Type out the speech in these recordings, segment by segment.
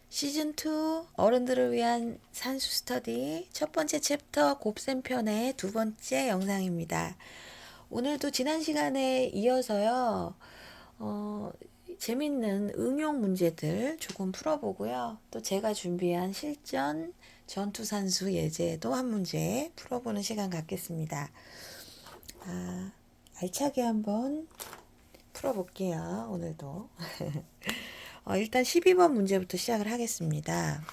시즌2 어른들을 위한 산수 스터디 첫 번째 챕터 곱셈 편의 두 번째 영상입니다. 오늘도 지난 시간에 이어서요, 어, 재밌는 응용 문제들 조금 풀어보고요. 또 제가 준비한 실전 전투산수 예제도 한 문제 풀어보는 시간 갖겠습니다. 알차게 한번 풀어볼게요. 오늘도. 일단 12번 문제부터 시작을 하겠습니다.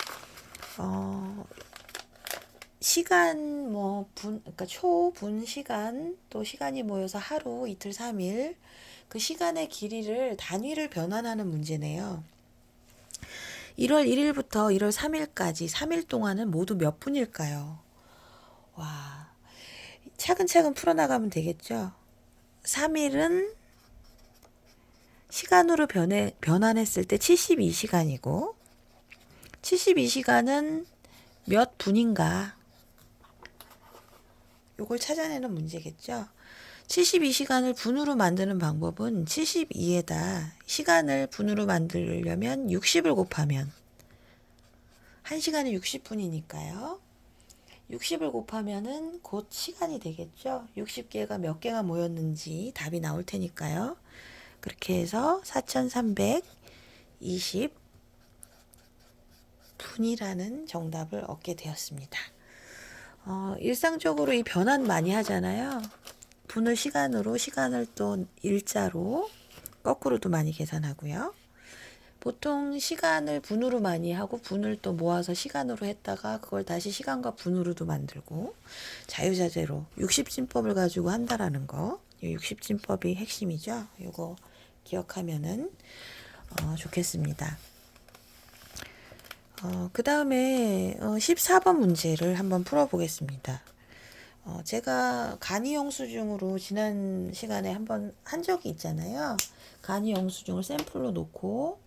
시간 그러니까 초분 시간 또 시간이 모여서 하루, 이틀, 3일 그 시간의 길이를 단위를 변환하는 문제네요. 1월 1일부터 1월 3일까지 3일 동안은 모두 몇 분일까요? 와, 차근차근 풀어나가면 되겠죠? 3일은 시간으로 변환했을 때 72시간이고 72시간은 몇 분인가? 요걸 찾아내는 문제겠죠. 72시간을 분으로 만드는 방법은 72에다 시간을 분으로 만들려면 60을 곱하면 1시간이 60분이니까요. 60을 곱하면은 곧 시간이 되겠죠. 60개가 몇 개가 모였는지 답이 나올 테니까요. 그렇게 해서 4320분이라는 정답을 얻게 되었습니다. 일상적으로 이 변환 많이 하잖아요. 분을 시간으로, 시간을 또 일자로, 거꾸로도 많이 계산하고요. 보통 시간을 분으로 많이 하고 분을 또 모아서 시간으로 했다가 그걸 다시 시간과 분으로도 만들고 자유자재로 60진법을 가지고 한다라는 거. 이 60진법이 핵심이죠. 이거 기억하면은 좋겠습니다. 그 다음에 14번 문제를 한번 풀어보겠습니다. 제가 간이 영수증으로 지난 시간에 한번 한 적이 있잖아요. 간이 영수증을 샘플로 놓고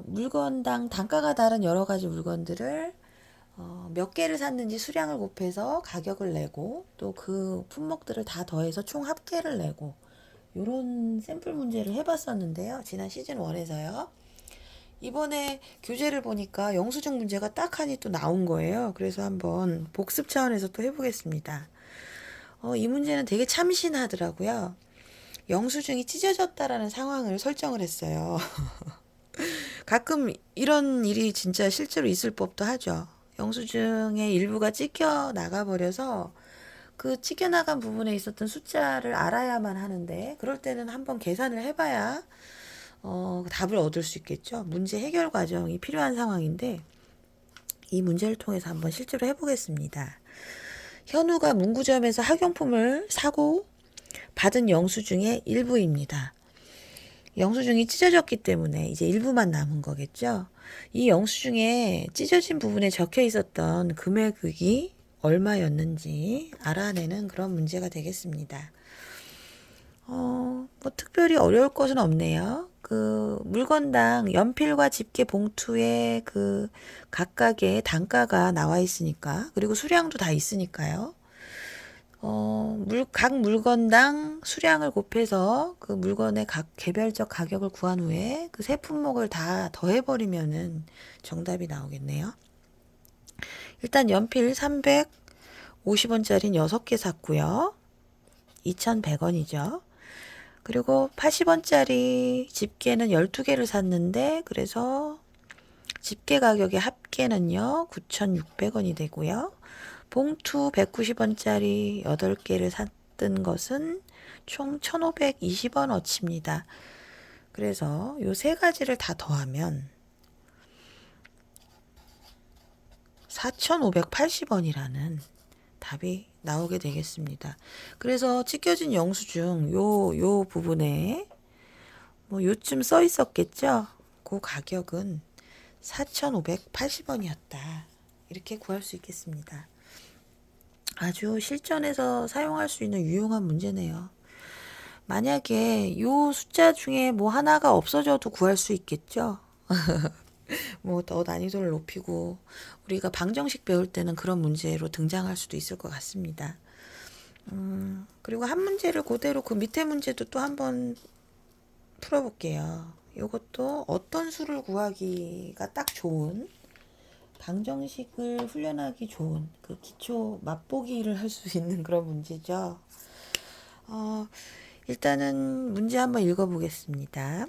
물건당 단가가 다른 여러 가지 물건들을 몇 개를 샀는지 수량을 곱해서 가격을 내고 또 그 품목들을 다 더해서 총 합계를 내고 이런 샘플 문제를 해봤었는데요. 지난 시즌 1에서요. 이번에 교재를 보니까 영수증 문제가 딱 하니 또 나온 거예요. 그래서 한번 복습 차원에서 또 해보겠습니다. 이 문제는 되게 참신하더라고요. 영수증이 찢어졌다라는 상황을 설정을 했어요. 가끔 이런 일이 진짜 실제로 있을 법도 하죠. 영수증의 일부가 찢겨 나가버려서 그 찢겨 나간 부분에 있었던 숫자를 알아야만 하는데 그럴 때는 한번 계산을 해봐야 답을 얻을 수 있겠죠. 문제 해결 과정이 필요한 상황인데 이 문제를 통해서 한번 실제로 해보겠습니다. 현우가 문구점에서 학용품을 사고 받은 영수증의 일부입니다. 영수증이 찢어졌기 때문에 이제 일부만 남은 거겠죠. 이 영수증에 찢어진 부분에 적혀 있었던 금액이 얼마였는지 알아내는 그런 문제가 되겠습니다. 뭐 특별히 어려울 것은 없네요. 그 물건당 연필과 집게 봉투에 그 각각의 단가가 나와 있으니까 그리고 수량도 다 있으니까요. 각 물건당 수량을 곱해서 그 물건의 각 개별적 가격을 구한 후에 그 세 품목을 다 더해버리면은 정답이 나오겠네요. 일단 연필 350원짜리 6개 샀고요. 2,100원이죠. 그리고 80원짜리 집게는 12개를 샀는데 그래서 집게 가격의 합계는요 9,600원이 되고요. 봉투 190원짜리 8개를 샀던 것은 총 1,520원 어치입니다. 그래서 요 세 가지를 다 더하면 4,580원이라는 답이 나오게 되겠습니다. 그래서 찢겨진 영수증 요 부분에 뭐 요쯤 써 있었겠죠? 그 가격은 4,580원이었다. 이렇게 구할 수 있겠습니다. 아주 실전에서 사용할 수 있는 유용한 문제네요. 만약에 요 숫자 중에 뭐 하나가 없어져도 구할 수 있겠죠? 뭐 더 난이도를 높이고 우리가 방정식 배울 때는 그런 문제로 등장할 수도 있을 것 같습니다. 그리고 한 문제를 그대로 그 밑에 문제도 또 한번 풀어볼게요. 요것도 어떤 수를 구하기가 딱 좋은, 방정식을 훈련하기 좋은 그 기초 맛보기를 할 수 있는 그런 문제죠. 일단은 문제 한번 읽어보겠습니다.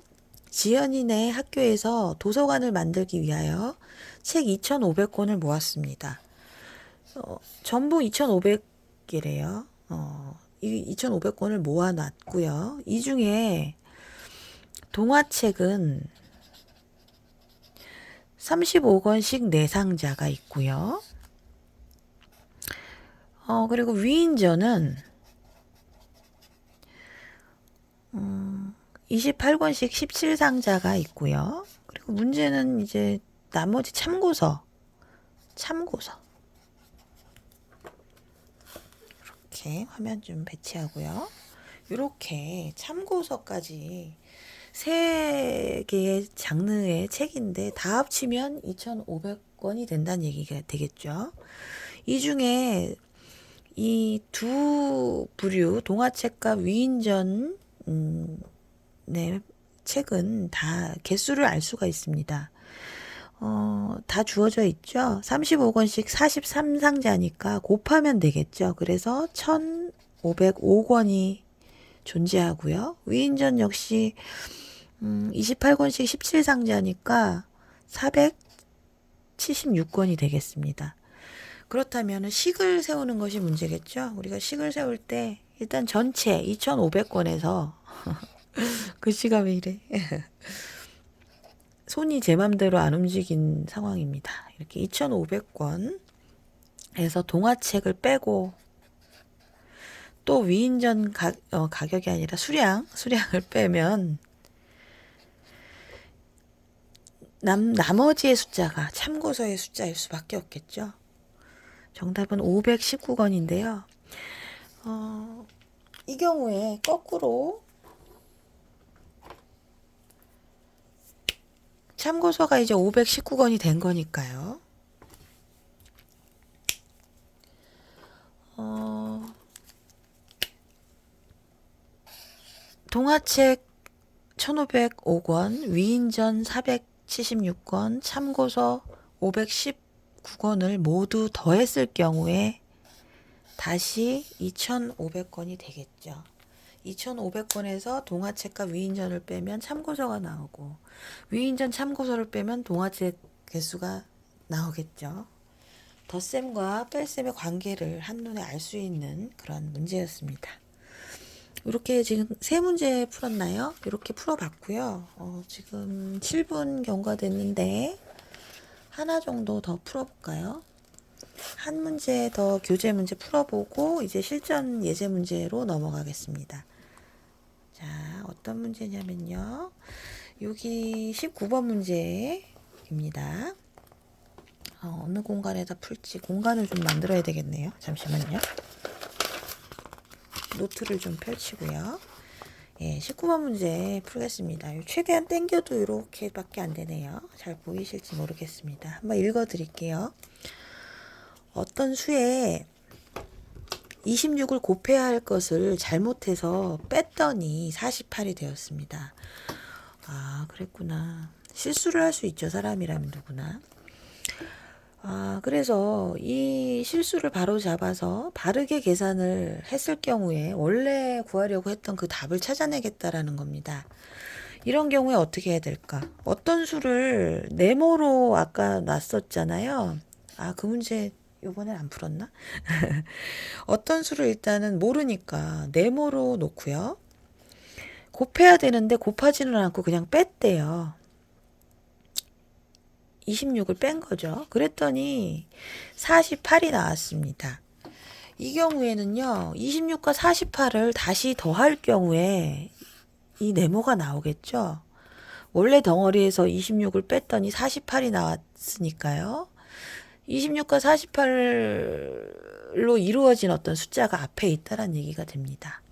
지연이네 학교에서 도서관을 만들기 위하여 책 2,500권을 모았습니다. 전부 2,500개래요. 이 2,500권을 모아놨고요. 이 중에 동화책은 35권씩 4상자가 있고요. 그리고 위인전은 28권씩 17상자가 있고요. 그리고 문제는 이제 나머지 참고서 이렇게 화면 좀 배치하고요. 이렇게 참고서까지 3개의 장르의 책인데 다 합치면 2,500권이 된다는 얘기가 되겠죠. 이 중에 이 두 부류 동화책과 위인전 네, 책은 다 개수를 알 수가 있습니다. 다 주어져 있죠. 35권씩 43상자니까 곱하면 되겠죠. 그래서 1,505권이 존재하고요. 위인전 역시 28권씩 17상자니까 476권이 되겠습니다. 그렇다면 식을 세우는 것이 문제겠죠. 우리가 식을 세울 때 일단 전체 2,500권에서 글씨가 왜 이래? 손이 제 맘대로 안 움직인 상황입니다. 이렇게 2,500권에서 동화책을 빼고 또 위인전 가격이 아니라 수량을 빼면 나머지의 숫자가 참고서의 숫자일 수밖에 없겠죠. 정답은 519권인데요. 이 경우에 거꾸로 참고서가 이제 519권이 된 거니까요. 동화책 1,505권, 위인전 476권, 참고서 519권을 모두 더했을 경우에 다시 2,500권이 되겠죠. 2,500권에서 동화책과 위인전을 빼면 참고서가 나오고 위인전 참고서를 빼면 동화책 개수가 나오겠죠. 덧셈과 뺄셈의 관계를 한눈에 알 수 있는 그런 문제였습니다. 이렇게 지금 3문제 풀었나요? 이렇게 풀어봤고요. 지금 7분 경과 됐는데 하나 정도 더 풀어볼까요? 한 문제 더 교재 문제 풀어보고 이제 실전 예제 문제로 넘어가겠습니다. 자, 어떤 문제냐면요. 여기 19번 문제입니다. 어느 공간에다 풀지 공간을 좀 만들어야 되겠네요. 잠시만요. 노트를 좀 펼치고요. 예, 19번 문제 풀겠습니다. 최대한 땡겨도 이렇게밖에 안 되네요. 잘 보이실지 모르겠습니다. 한번 읽어 드릴게요. 어떤 수에 26을 곱해야 할 것을 잘못해서 뺐더니 48이 되었습니다. 아, 그랬구나. 실수를 할 수 있죠. 사람이라면 누구나. 그래서 이 실수를 바로 잡아서 바르게 계산을 했을 경우에 원래 구하려고 했던 그 답을 찾아내겠다라는 겁니다. 이런 경우에 어떻게 해야 될까? 어떤 수를 네모로 아까 놨었잖아요. 그 문제 요번엔 안 풀었나? 어떤 수를 일단은 모르니까 네모로 놓고요. 곱해야 되는데 곱하지는 않고 그냥 뺐대요. 26을 뺀 거죠. 그랬더니 48이 나왔습니다. 이 경우에는요. 26과 48을 다시 더할 경우에 이 네모가 나오겠죠. 원래 덩어리에서 26을 뺐더니 48이 나왔으니까요. 26과 48로 이루어진 어떤 숫자가 앞에 있다는 얘기가 됩니다.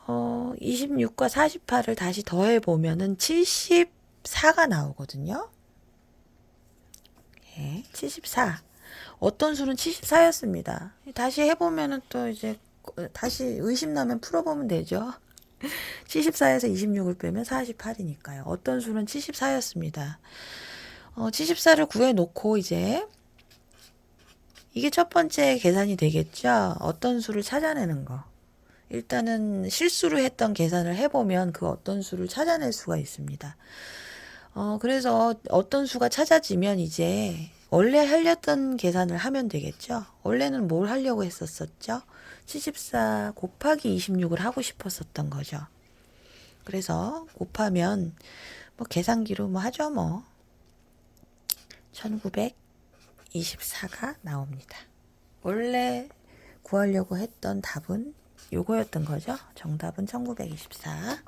26과 48을 다시 더해보면은 74가 나오거든요. 예, 74. 어떤 수는 74였습니다. 다시 해보면은 또 이제 다시 의심 나면 풀어보면 되죠. 74에서 26을 빼면 48이니까요. 어떤 수는 74였습니다. 74를 구해놓고 이제 이게 첫 번째 계산이 되겠죠. 어떤 수를 찾아내는 거. 일단은 실수로 했던 계산을 해보면 그 어떤 수를 찾아낼 수가 있습니다. 그래서 어떤 수가 찾아지면 이제 원래 하려던 계산을 하면 되겠죠. 원래는 뭘 하려고 했었었죠? 74 곱하기 26을 하고 싶었었던 거죠. 그래서 곱하면 뭐 계산기로 뭐 하죠 뭐. 1924가 나옵니다. 원래 구하려고 했던 답은 요거였던 거죠. 정답은 1924.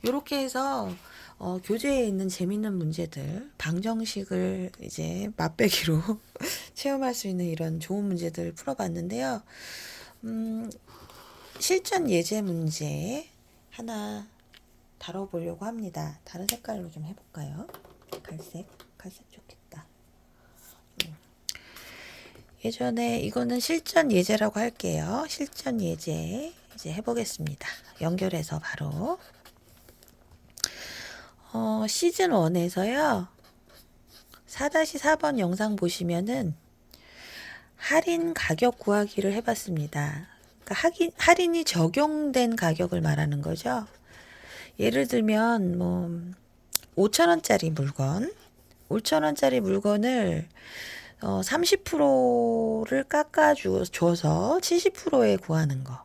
요렇게 해서 교재에 있는 재밌는 문제들, 방정식을 이제 맛배기로 체험할 수 있는 이런 좋은 문제들 풀어봤는데요. 실전 예제 문제 하나 다뤄보려고 합니다. 다른 색깔로 좀 해볼까요? 갈색 좋겠다. 예전에 이거는 실전 예제라고 할게요. 실전 예제 이제 해보겠습니다. 연결해서 바로 시즌 1에서요. 4-4번 영상 보시면은 할인 가격 구하기를 해봤습니다. 그러니까 할인이 적용된 가격을 말하는 거죠. 예를 들면 뭐 5,000원짜리 물건, 5,000원짜리 물건을 30%를 깎아줘서 70%에 구하는 거.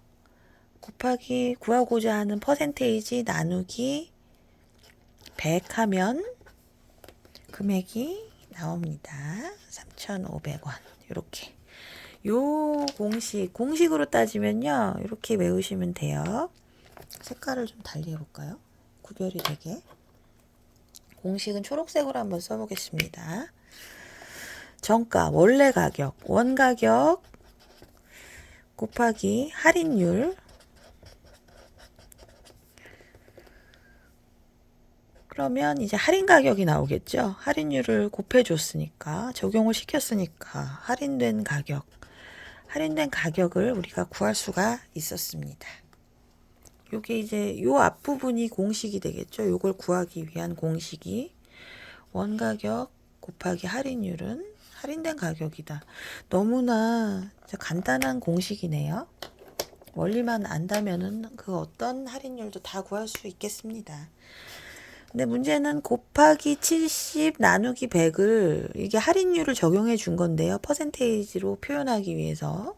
곱하기 구하고자 하는 퍼센테이지 나누기 100 하면 금액이 나옵니다. 3,500원. 이렇게. 요 공식으로 따지면요. 이렇게 외우시면 돼요. 색깔을 좀 달리 해볼까요? 구별이 되게. 공식은 초록색으로 한번 써보겠습니다. 정가, 원래 가격, 원가격 곱하기 할인율 그러면 이제 할인 가격이 나오겠죠. 할인율을 곱해줬으니까 적용을 시켰으니까 할인된 가격을 우리가 구할 수가 있었습니다. 요게 이제 요 앞부분이 공식이 되겠죠. 요걸 구하기 위한 공식이 원가격 곱하기 할인율은 할인된 가격이다. 너무나 간단한 공식이네요. 원리만 안다면은 그 어떤 할인율도 다 구할 수 있겠습니다. 근데 문제는 곱하기 70 나누기 100을 이게 할인율을 적용해 준 건데요. 퍼센테이지로 표현하기 위해서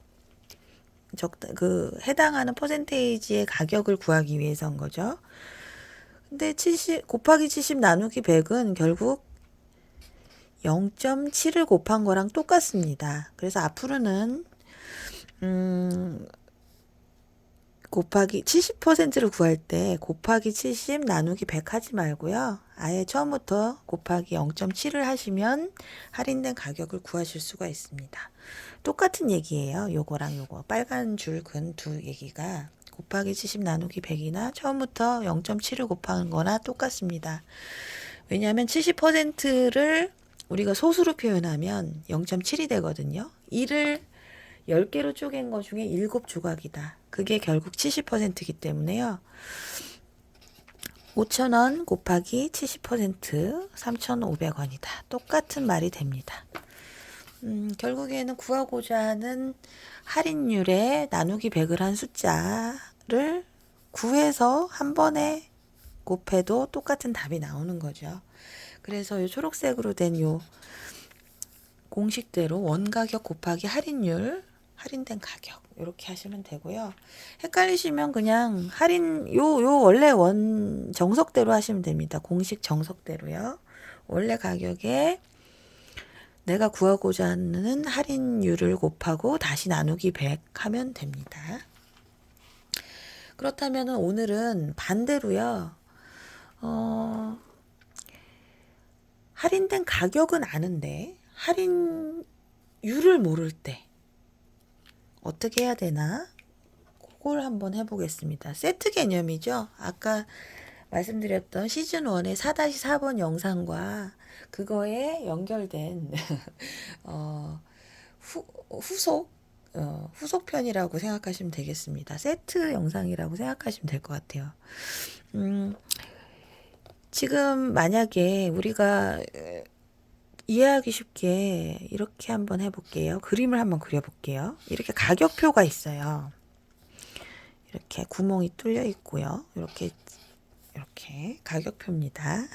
해당하는 퍼센테이지의 가격을 구하기 위해서인 거죠. 근데 70 곱하기 70 나누기 100은 결국 0.7을 곱한 거랑 똑같습니다. 그래서 앞으로는 곱하기 70%를 구할 때 곱하기 70 나누기 100 하지 말고요. 아예 처음부터 곱하기 0.7을 하시면 할인된 가격을 구하실 수가 있습니다. 똑같은 얘기예요. 요거랑 요거 빨간 줄 근 두 얘기가 곱하기 70 나누기 100이나 처음부터 0.7을 곱하는 거나 똑같습니다. 왜냐하면 70%를 우리가 소수로 표현하면 0.7이 되거든요. 1을 10개로 쪼갠 거 중에 7조각이다. 그게 결국 70%이기 때문에요. 5,000원 곱하기 70% 3,500원이다. 똑같은 말이 됩니다. 결국에는 구하고자 하는 할인율에 나누기 100을 한 숫자를 구해서 한 번에 곱해도 똑같은 답이 나오는 거죠. 그래서 이 초록색으로 된 요 공식대로 원가격 곱하기 할인된 가격 이렇게 하시면 되고요. 헷갈리시면 그냥 요 원래 원 정석대로 하시면 됩니다. 공식 정석대로요. 원래 가격에 내가 구하고자 하는 할인율을 곱하고 다시 나누기 100 하면 됩니다. 그렇다면 오늘은 반대로요. 할인된 가격은 아는데 할인율을 모를 때 어떻게 해야 되나? 그걸 한번 해보겠습니다. 세트 개념이죠. 아까 말씀드렸던 시즌 1의 4-4번 영상과 그거에 연결된 후속 후속편이라고 생각하시면 되겠습니다. 세트 영상이라고 생각하시면 될 것 같아요. 지금 만약에 우리가 이해하기 쉽게 이렇게 한번 해볼게요. 그림을 한번 그려볼게요. 이렇게 가격표가 있어요. 이렇게 구멍이 뚫려 있고요. 이렇게 가격표입니다.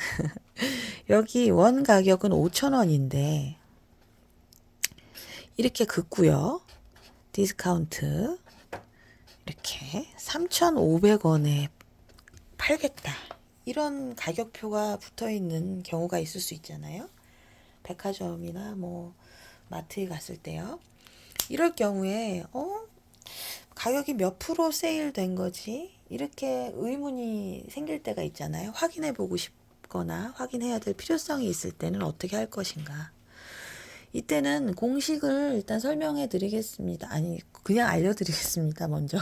여기 원 가격은 5,000원인데 이렇게 긋고요. 디스카운트 이렇게 3,500원에 팔겠다. 이런 가격표가 붙어 있는 경우가 있을 수 있잖아요. 백화점이나 뭐 마트에 갔을 때요. 이럴 경우에 가격이 몇 프로 세일된 거지? 이렇게 의문이 생길 때가 있잖아요. 확인해 보고 싶거나 확인해야 될 필요성이 있을 때는 어떻게 할 것인가? 이때는 공식을 일단 설명해 드리겠습니다. 아니, 그냥 알려드리겠습니다. 먼저.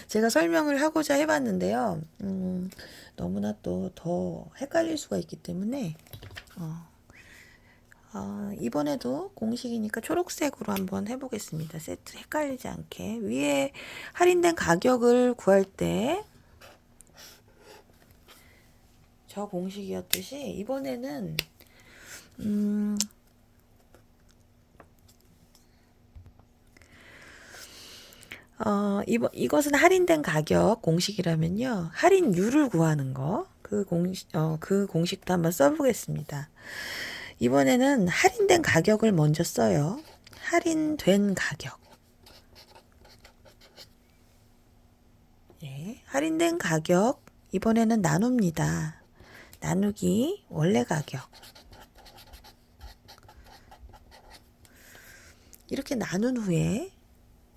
제가 설명을 하고자 해봤는데요. 너무나 또 더 헷갈릴 수가 있기 때문에, 이번에도 공식이니까 초록색으로 한번 해보겠습니다. 세트 헷갈리지 않게. 위에 할인된 가격을 구할 때, 저 공식이었듯이, 이번에는, 이것은 할인된 가격 공식이라면요. 할인율을 구하는 거. 그 공식도 한번 써보겠습니다. 이번에는 할인된 가격을 먼저 써요. 할인된 가격. 예, 할인된 가격. 이번에는 나눕니다. 나누기 원래 가격. 이렇게 나눈 후에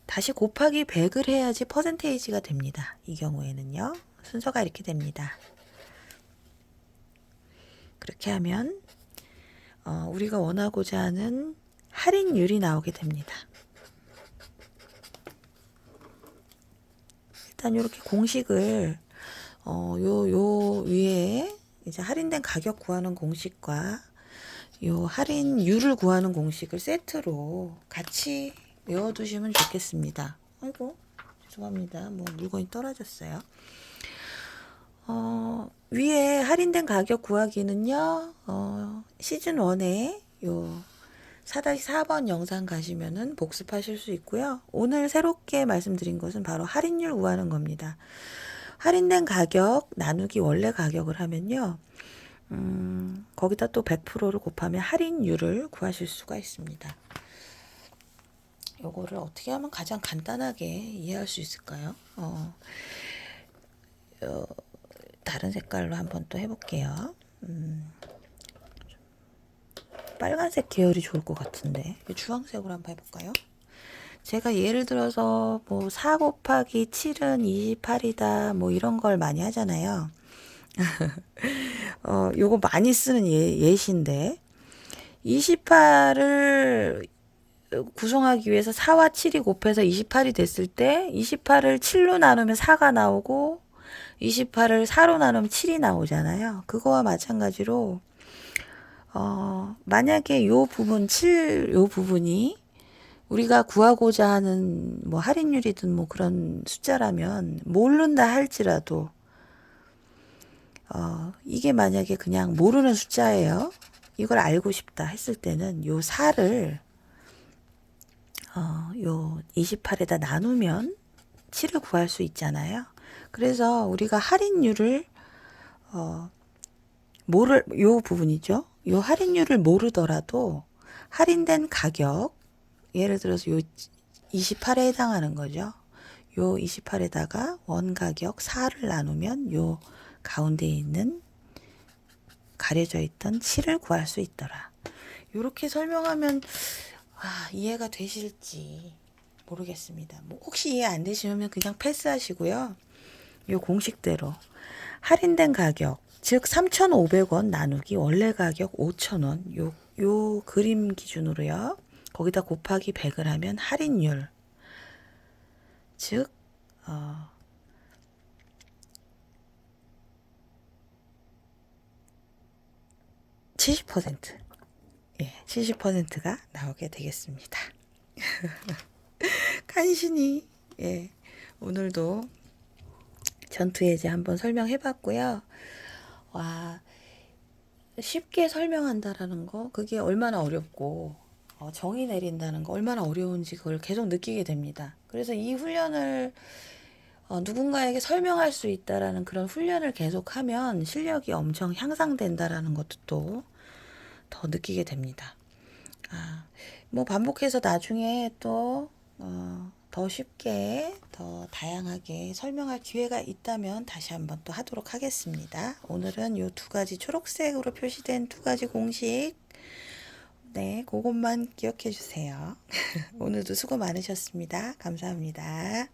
다시 곱하기 100을 해야지 퍼센테이지가 됩니다. 이 경우에는요. 순서가 이렇게 됩니다. 그렇게 하면 우리가 원하고자 하는 할인율이 나오게 됩니다. 일단 이렇게 공식을 요 위에 이제 할인된 가격 구하는 공식과 요 할인율을 구하는 공식을 세트로 같이 외워두시면 좋겠습니다. 아이고 죄송합니다. 뭐 물건이 떨어졌어요. 위에 할인된 가격 구하기는요. 시즌 1에 요 4-4번 영상 가시면은 복습하실 수 있고요. 오늘 새롭게 말씀드린 것은 바로 할인율 구하는 겁니다. 할인된 가격 나누기 원래 가격을 하면요. 거기다 또 100%를 곱하면 할인율을 구하실 수가 있습니다. 요거를 어떻게 하면 가장 간단하게 이해할 수 있을까요? 다른 색깔로 한번 또 해볼게요. 빨간색 계열이 좋을 것 같은데 주황색으로 한번 해볼까요? 제가 예를 들어서 뭐 4 곱하기 7은 28이다 뭐 이런 걸 많이 하잖아요. 요거 많이 쓰는 예시인데 28을 구성하기 위해서 4와 7이 곱해서 28이 됐을 때 28을 7로 나누면 4가 나오고 28을 4로 나누면 7이 나오잖아요. 그거와 마찬가지로 만약에 요 부분이 우리가 구하고자 하는 뭐 할인율이든 뭐 그런 숫자라면 모른다 할지라도 이게 만약에 그냥 모르는 숫자예요. 이걸 알고 싶다 했을 때는 요 4를 요 28에다 나누면 7을 구할 수 있잖아요. 그래서 우리가 할인율을 요 부분이죠. 요 할인율을 모르더라도 할인된 가격 예를 들어서 요 28에 해당하는 거죠. 요 28에다가 원 가격 4를 나누면 요 가운데 있는 가려져 있던 7을 구할 수 있더라. 이렇게 설명하면 이해가 되실지 모르겠습니다. 뭐 혹시 이해 안 되시면 그냥 패스하시고요. 요 공식대로 할인된 가격 즉 3,500원 나누기 원래 가격 5,000원 요 그림 기준으로요. 거기다 곱하기 100을 하면 할인율 즉 70% 예, 70%가 나오게 되겠습니다. 간신히, 예, 오늘도 전투해제 한번 설명해 봤고요. 와, 쉽게 설명한다라는 거, 그게 얼마나 어렵고, 정의 내린다는 거 얼마나 어려운지 그걸 계속 느끼게 됩니다. 그래서 이 훈련을 누군가에게 설명할 수 있다라는 그런 훈련을 계속하면 실력이 엄청 향상된다라는 것도 또 더 느끼게 됩니다. 아, 뭐 반복해서 나중에 또, 더 쉽게, 더 다양하게 설명할 기회가 있다면 다시 한번 또 하도록 하겠습니다. 오늘은 요 두 가지 초록색으로 표시된 두 가지 공식, 네, 그것만 기억해 주세요. 오늘도 수고 많으셨습니다. 감사합니다.